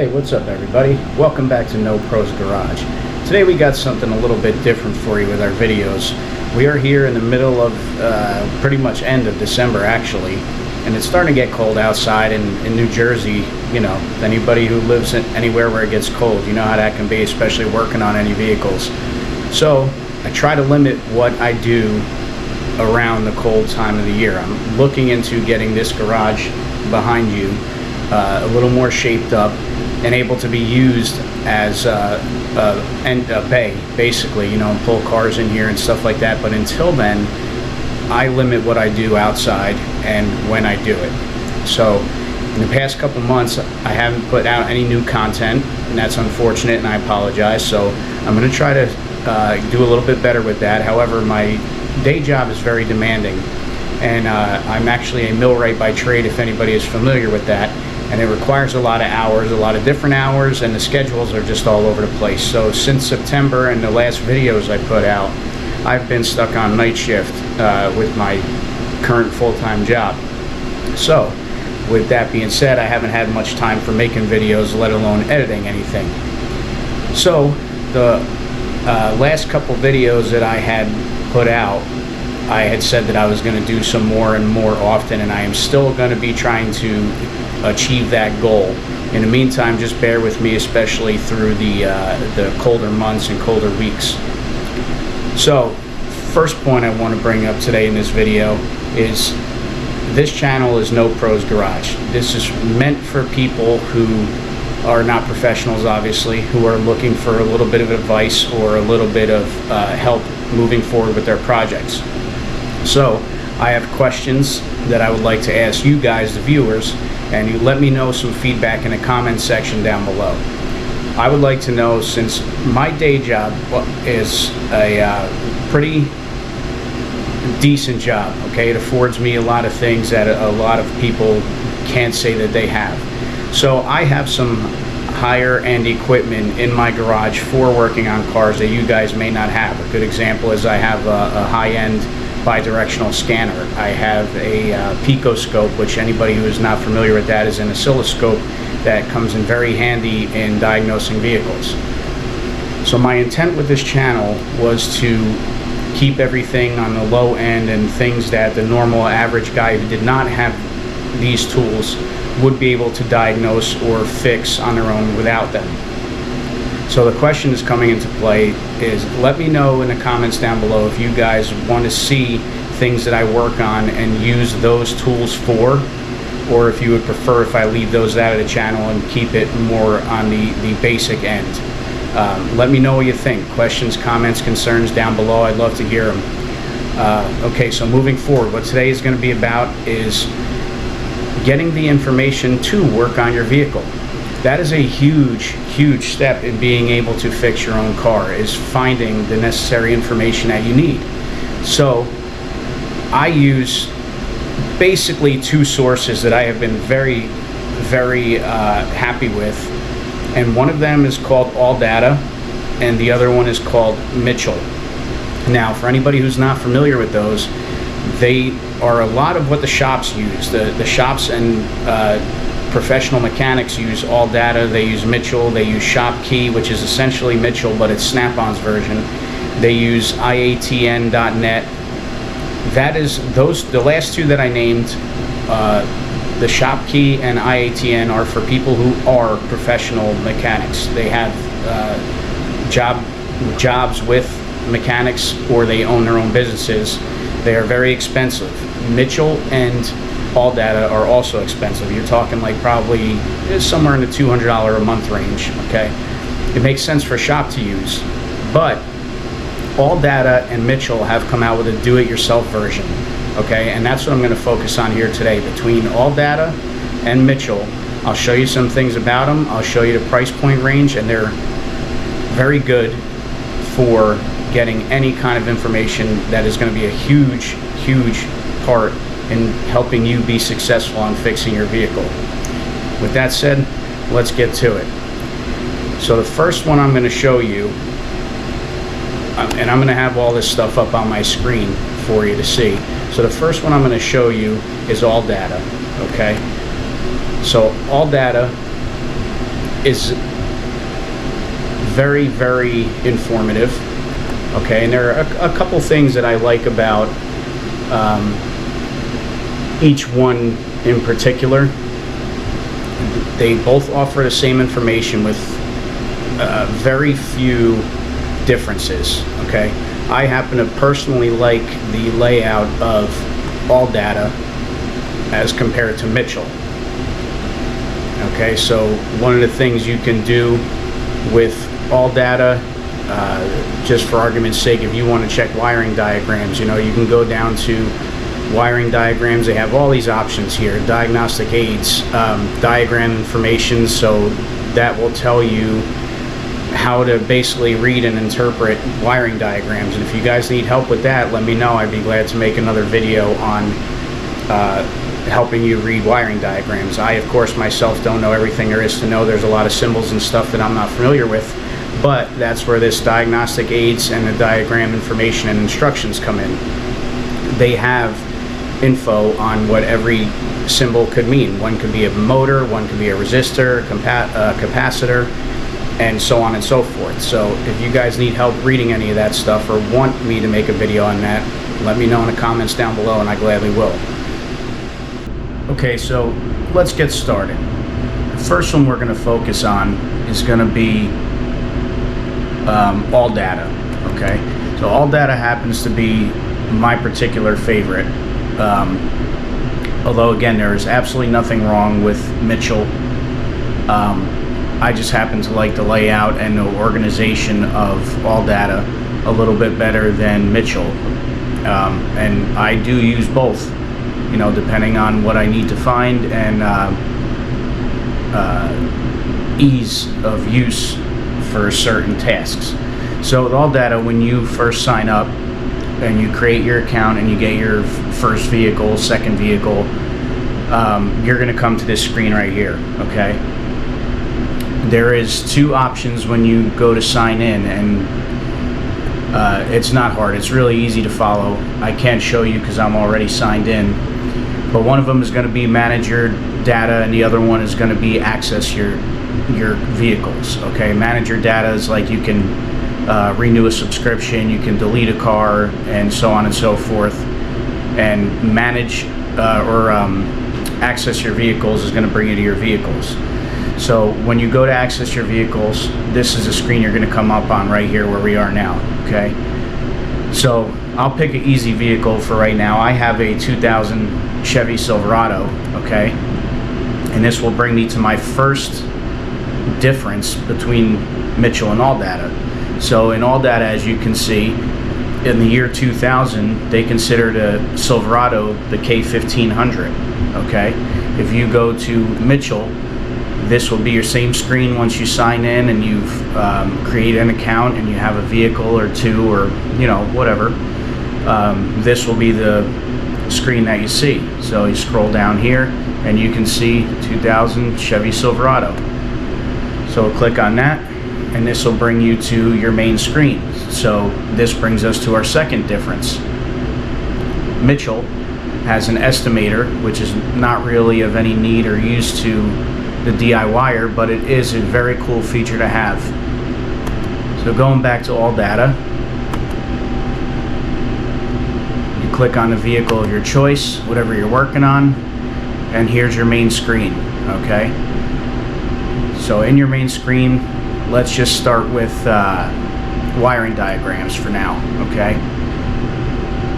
Hey, what's up everybody? Welcome back to No Pros Garage. Today we got something a little bit different for you with our videos. We are here in the middle of pretty much end of December actually, and it's starting to get cold outside in New Jersey. You know, anybody who lives anywhere where it gets cold, you know how that can be, especially working on any vehicles. So I try to limit what I do around the cold time of the year. I'm looking into getting this garage behind you a little more shaped up and able to be used as a bay, basically, you know, and pull cars in here and stuff like that. But until then, I limit what I do outside and when I do it. So in the past couple months, I haven't put out any new content, and that's unfortunate, and I apologize. So I'm going to try to do a little bit better with that. However, my day job is very demanding, and I'm actually a millwright by trade, if anybody is familiar with that. And it requires a lot of hours, a lot of different hours, and the schedules are just all over the place. So since September and the last videos I put out, I've been stuck on night shift with my current full-time job. So with that being said, I haven't had much time for making videos, let alone editing anything. So the last couple videos that I had put out, I had said that I was going to do some more and more often, and I am still going to be trying to achieve that goal. In the meantime, just bear with me, especially through the colder months and colder weeks. So, first point I want to bring up today in this video is this channel is No Pros Garage. This is meant for people who are not professionals, obviously, who are looking for a little bit of advice or a little bit of help moving forward with their projects. So, I have questions that I would like to ask you guys, the viewers, and you let me know some feedback in the comment section down below. I would like to know, since my day job is a pretty decent job, okay? It affords me a lot of things that a lot of people can't say that they have. So I have some higher end equipment in my garage for working on cars that you guys may not have. A good example is I have a high-end bi-directional scanner. I have a picoscope, which anybody who is not familiar with that is an oscilloscope that comes in very handy in diagnosing vehicles. So my intent with this channel was to keep everything on the low end and things that the normal average guy who did not have these tools would be able to diagnose or fix on their own without them. So the question is coming into play is, let me know in the comments down below if you guys want to see things that I work on and use those tools for, or if you would prefer if I leave those out of the channel and keep it more on the basic end. Let me know what you think. Questions, comments, concerns down below. I'd love to hear them. Okay, so moving forward, what today is going to be about is getting the information to work on your vehicle. That is a huge step in being able to fix your own car, is finding the necessary information that you need. So I use basically two sources that I have been very happy with, and one of them is called ALLDATA and the other one is called Mitchell. Now, for anybody who's not familiar with those, they are a lot of what the shops use. The shops and professional mechanics use ALLDATA, they use Mitchell, they use ShopKey, which is essentially Mitchell, but it's Snap-on's version. They use IATN.net. That is, the last two that I named, the ShopKey and IATN, are for people who are professional mechanics. They have jobs with mechanics, or they own their own businesses. They are very expensive. Mitchell and ALLDATA are also expensive. You're talking like probably somewhere in the $200 a month range, okay? It makes sense for a shop to use, but ALLDATA and Mitchell have come out with a do-it-yourself version, okay? And that's what I'm going to focus on here today. Between ALLDATA and Mitchell, I'll show you some things about them. I'll show you the price point range, and they're very good for getting any kind of information that is going to be a huge part in helping you be successful on fixing your vehicle. With that said, let's get to it. So the first one I'm going to show you, and I'm going to have all this stuff up on my screen for you to see. So the first one I'm going to show you is ALLDATA, okay? So ALLDATA is very, very informative. Okay, and there are a couple things that I like about each one in particular. They both offer the same information with very few differences. Okay, I happen to personally like the layout of ALLDATA as compared to Mitchell. Okay, so one of the things you can do with ALLDATA, just for argument's sake, if you want to check wiring diagrams, you can go down to wiring diagrams. They have all these options here: diagnostic aids, diagram information, so that will tell you how to basically read and interpret wiring diagrams. And if you guys need help with that, let me know. I'd be glad to make another video on helping you read wiring diagrams. I, of course, myself don't know everything there is to know. There's a lot of symbols and stuff that I'm not familiar with, but that's where this diagnostic aids and the diagram information and instructions come in. They have info on what every symbol could mean. One could be a motor, one could be a resistor, capacitor, and so on and so forth. So if you guys need help reading any of that stuff or want me to make a video on that, let me know in the comments down below and I gladly will. Okay, so let's get started. The first one we're going to focus on is going to be ALLDATA. Okay, so ALLDATA happens to be my particular favorite. Although again, there is absolutely nothing wrong with Mitchell. I just happen to like the layout and the organization of ALLDATA a little bit better than Mitchell. And I do use both, depending on what I need to find and ease of use for certain tasks. So with ALLDATA, when you first sign up and you create your account and you get your first vehicle, second vehicle, you're going to come to this screen right here. Okay, there is two options when you go to sign in, and it's not hard. It's really easy to follow. I can't show you because I'm already signed in, but one of them is going to be manage your data and the other one is going to be access your vehicles. Okay, manage your data is like you can renew a subscription, you can delete a car, and so on and so forth. And manage or access your vehicles is going to bring you to your vehicles. So when you go to access your vehicles, this is a screen you're going to come up on right here where we are now. Okay, so I'll pick an easy vehicle for right now. I have a 2000 Chevy Silverado. Okay, and this will bring me to my first difference between Mitchell and ALLDATA. So in ALLDATA, as you can see, in the year 2000, they considered a Silverado the K1500. Okay, if you go to Mitchell, this will be your same screen once you sign in and you've created an account and you have a vehicle or two or whatever. This will be the screen that you see. So you scroll down here and you can see 2000 Chevy Silverado. So click on that and this will bring you to your main screen. So this brings us to our second difference. Mitchell has an estimator, which is not really of any need or use to the DIYer, but it is a very cool feature to have. So going back to ALLDATA, you click on the vehicle of your choice, whatever you're working on, and here's your main screen. Okay, so in your main screen, let's just start with wiring diagrams for now. Okay,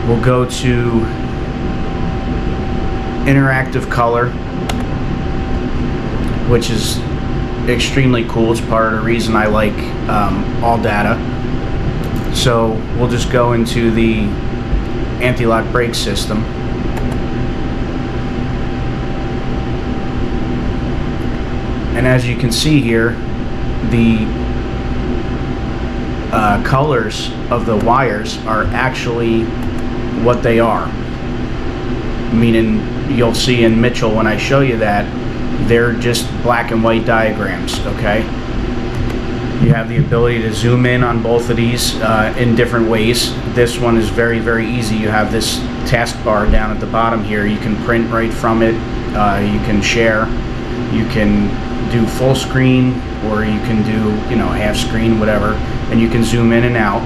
we'll go to interactive color, which is extremely cool. It's part of the reason I like ALLDATA. So we'll just go into the anti-lock brake system. And as you can see here, the colors of the wires are actually what they are. Meaning, you'll see in Mitchell when I show you that, they're just black and white diagrams. Okay, you have the ability to zoom in on both of these in different ways. This one is very, very easy. You have this taskbar down at the bottom here. You can print right from it. You can share. You can do full screen, or you can do, you know, half screen, whatever, and you can zoom in and out.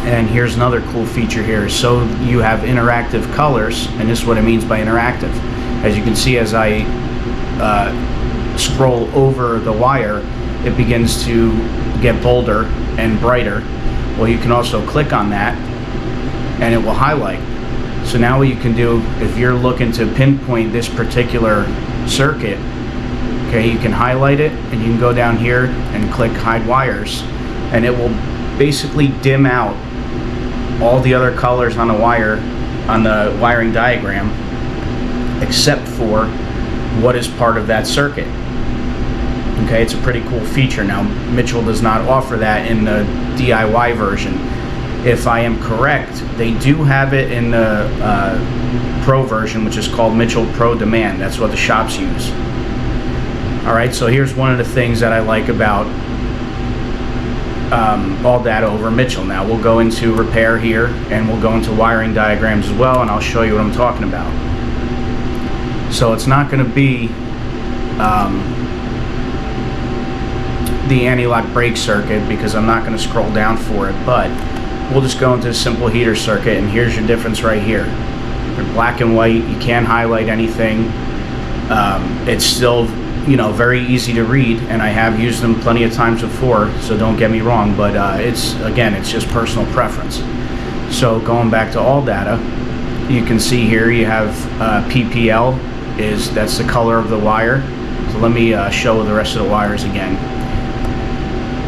And here's another cool feature here. So you have interactive colors, and this is what it means by interactive. As you can see, as I scroll over the wire, it begins to get bolder and brighter. Well, you can also click on that and it will highlight. So now what you can do, if you're looking to pinpoint this particular circuit, okay, you can highlight it and you can go down here and click hide wires, and it will basically dim out all the other colors on the wire, on the wiring diagram, except for what is part of that circuit. Okay, it's a pretty cool feature. Now, Mitchell does not offer that in the DIY version. If I am correct, they do have it in the Pro version, which is called Mitchell Pro Demand. That's what the shops use. Alright, so here's one of the things that I like about ALLDATA over Mitchell. Now, we'll go into repair here, and we'll go into wiring diagrams as well, and I'll show you what I'm talking about. So it's not going to be the anti-lock brake circuit, because I'm not going to scroll down for it, but we'll just go into a simple heater circuit, and here's your difference right here. They're black and white. You can't highlight anything. It's still, you know, very easy to read, and I have used them plenty of times before, so don't get me wrong, but it's just personal preference. So going back to ALLDATA, you can see here you have PPL, that's the color of the wire. So let me show the rest of the wires again.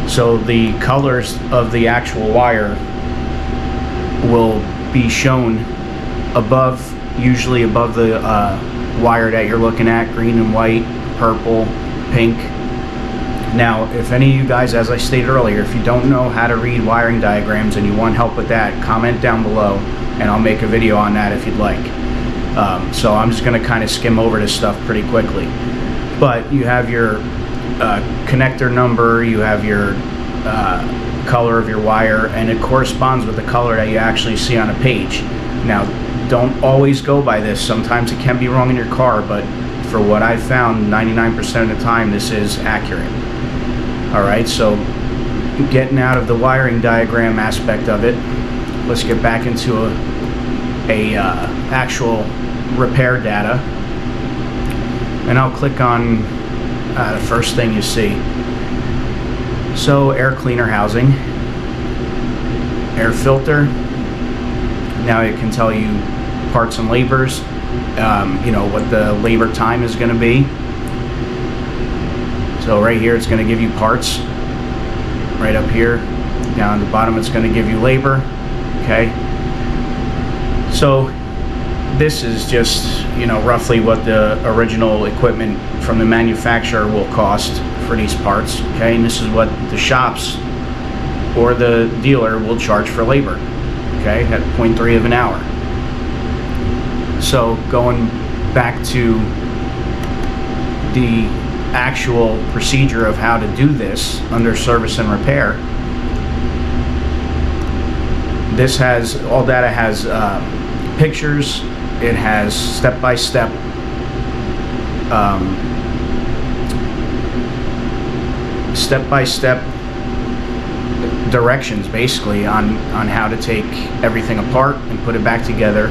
So the colors of the actual wire will be shown above, usually above the wire that you're looking at: green and white, purple, pink. Now, if any of you guys, as I stated earlier, if you don't know how to read wiring diagrams and you want help with that, comment down below and I'll make a video on that if you'd like. So I'm just going to kind of skim over this stuff pretty quickly. But you have your connector number, you have your color of your wire, and it corresponds with the color that you actually see on a page. Now, don't always go by this. Sometimes it can be wrong in your car, but for what I've found, 99% of the time this is accurate. Alright, so getting out of the wiring diagram aspect of it, let's get back into a actual repair data, and I'll click on the first thing you see. So, air cleaner housing, air filter. Now it can tell you parts and labors, you know, what the labor time is going to be. So right here it's going to give you parts. Right up here, down at the bottom it's going to give you labor. Okay. So this is just, you know, roughly what the original equipment from the manufacturer will cost for these parts. Okay, and this is what the shops or the dealer will charge for labor. Okay, at 0.3 of an hour. So going back to the actual procedure of how to do this under service and repair, this has, ALLDATA has pictures, it has step-by-step directions basically on how to take everything apart and put it back together,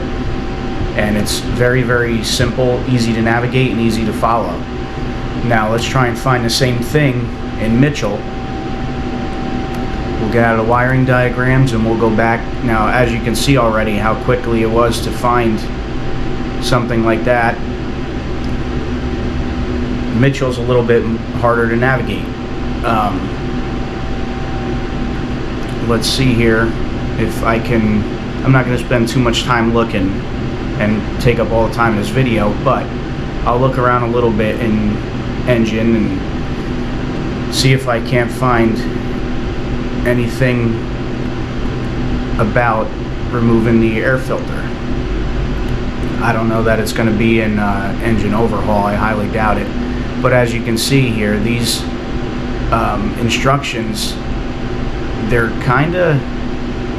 and it's very, very simple, easy to navigate and easy to follow. Now let's try and find the same thing in Mitchell. We'll get out of the wiring diagrams and we'll go back. Now, as you can see already how quickly it was to find something like that. Mitchell's a little bit harder to navigate. Let's see here if I can. I'm not going to spend too much time looking and take up all the time in this video, but I'll look around a little bit in Engine and see if I can't find anything about removing the air filter. I don't know that it's going to be in engine overhaul. I highly doubt it. But as you can see here, these instructions, they're kind of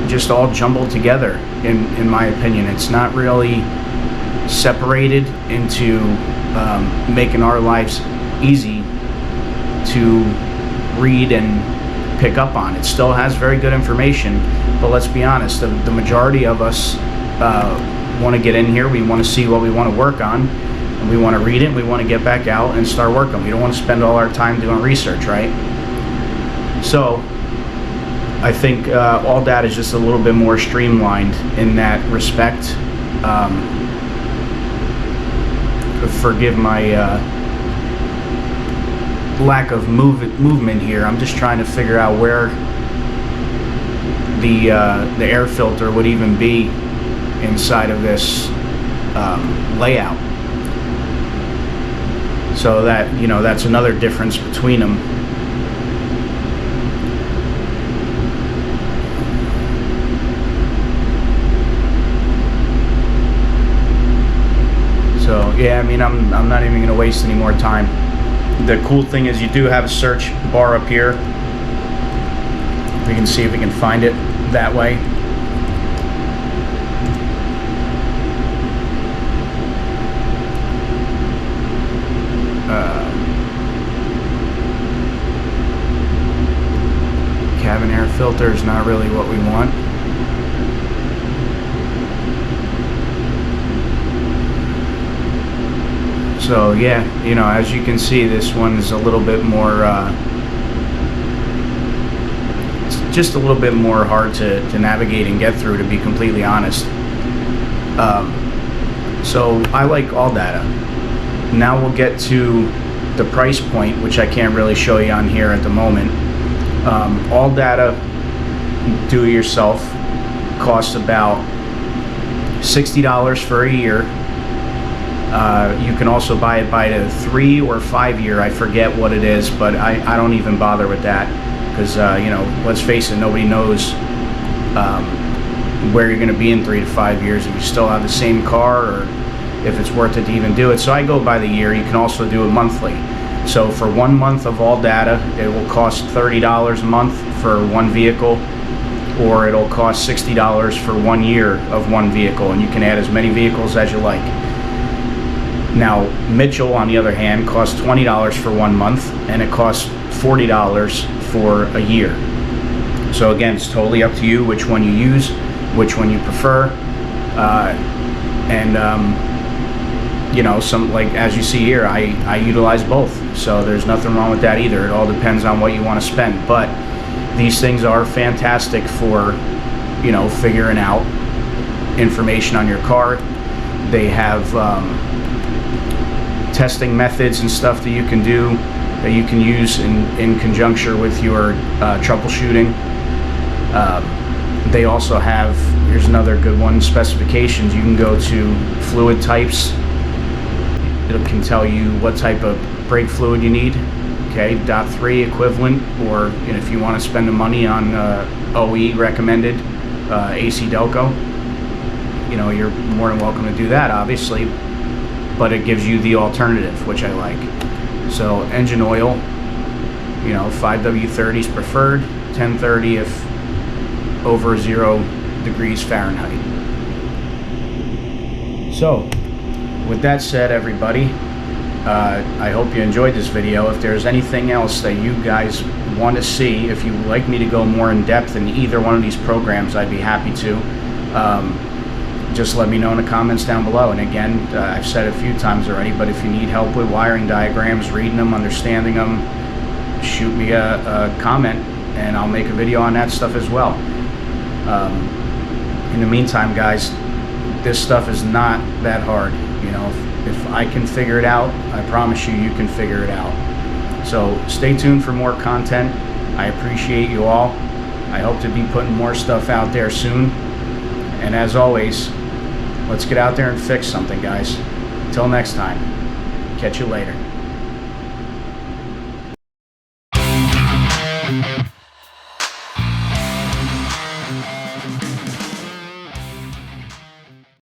just all jumbled together in my opinion. It's not really separated into making our lives easy to read and pick up on. It still has very good information, but let's be honest, the majority of us want to get in here, we want to see what we want to work on, and we want to read it, and we want to get back out and start working. We don't want to spend all our time doing research, right? So I think ALLDATA is just a little bit more streamlined in that respect. Forgive my lack of movement here. I'm just trying to figure out where the air filter would even be inside of this layout. So that, you know, that's another difference between them. So yeah, I mean, I'm not even going to waste any more time. The cool thing is you do have a search bar up here. We can see if we can find it that way. Cabin air filter is not really what we want. So yeah, you know, as you can see, this one is a little bit more, it's just a little bit more hard to navigate and get through, to be completely honest. So I like ALLDATA. Now we'll get to the price point, which I can't really show you on here at the moment. ALLDATA do-it-yourself costs about $60 for a year. You can also buy it by the 3 or 5 year. I forget what it is, but I don't even bother with that, because you know, let's face it, nobody knows where you're going to be in 3 to 5 years, if you still have the same car, or if it's worth it to even do it. So I go by the year. You can also do it monthly. So for 1 month of ALLDATA, it will cost $30 a month for one vehicle, or it'll cost $60 for 1 year of one vehicle, and you can add as many vehicles as you like. Now, Mitchell, on the other hand, costs $20 for 1 month, and it costs $40 for a year. So again, it's totally up to you which one you use, which one you prefer, you know, some, like as you see here, I utilize both, so there's nothing wrong with that either. It all depends on what you want to spend, but these things are fantastic for, you know, figuring out information on your car. They have testing methods and stuff that you can do, that you can use in conjunction with your troubleshooting. They also have, here's another good one, specifications. You can go to fluid types. It can tell you what type of brake fluid you need. Okay, .3 equivalent, or you know, if you want to spend the money on OE recommended AC Delco, you know, you're more than welcome to do that, obviously. But it gives you the alternative, which I like. So engine oil, you know, 5W30 is preferred, 1030 if over 0 degrees Fahrenheit. So with that said, everybody, I hope you enjoyed this video. If there's anything else that you guys want to see, if you'd like me to go more in depth in either one of these programs, I'd be happy to. Just let me know in the comments down below. And again, I've said it a few times already, but if you need help with wiring diagrams, reading them, understanding them, shoot me a comment, and I'll make a video on that stuff as well. In the meantime, guys, this stuff is not that hard. You know, if I can figure it out, I promise you can figure it out. So stay tuned for more content. I appreciate you all. I hope to be putting more stuff out there soon. And as always, let's get out there and fix something, guys. Until next time, catch you later.